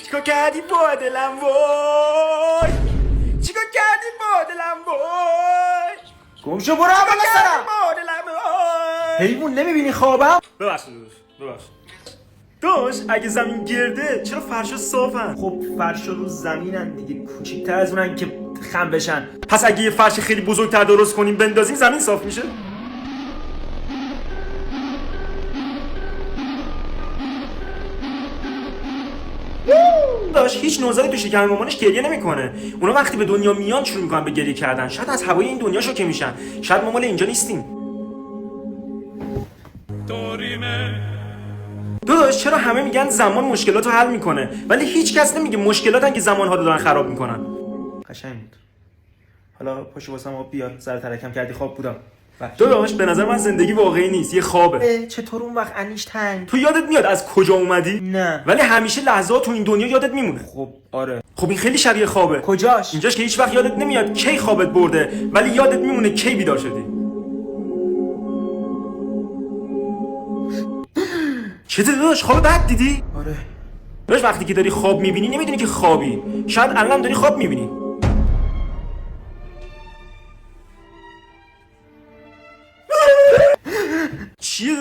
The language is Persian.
چیکار کردی با دلم وای؟ چیکار کردی با دلم وای؟ گمشو برو اول سرم. با دلم وای؟ حیوان نمیبینی خوابم؟ ببخشید داش اگه زمین گرده چرا فرشا صافن؟ خب فرش رو زمینن دیگه، کوچیک‌تر از اونن که خم بشن. پس اگه یه فرش خیلی بزرگتر درست کنیم بندازیم زمین صاف میشه؟ داش هیچ نوزادی تو شکم مامانش گریه نمیکنه. اونا وقتی به دنیا میان شروع میکنن به گریه کردن. شاید از هوای این دنیا شوکه میشن. شاید ما مال اینجا نیستیم. داداش چرا همه میگن زمان مشکلات رو حل میکنه ولی هیچ کس نمیگه مشکلاتن که زمان ها رو دارن خراب میکنن؟ قشنگ بود. حالا پاشو واسم آب بیار، سر ترکم کردی خواب بودم. داداش به نظر من زندگی واقعی نیست، یه خوابه. چطور اون وقت انیشتین؟ تو یادت میاد از کجا اومدی؟ نه. ولی همیشه لحظات تو این دنیا یادت میمونه. خب آره. خب این خیلی شبیه خوابه. کجاش؟ اینجاش که هیچ وقت یادت نمیاد کی خوابت برده ولی یادت میمونه کی بیدار شدی. چته داداش خواب بد دیدی؟ آره. داداش وقتی که داری خواب میبینی نمیدونی که خوابی، شاید الان داری خواب میبینی.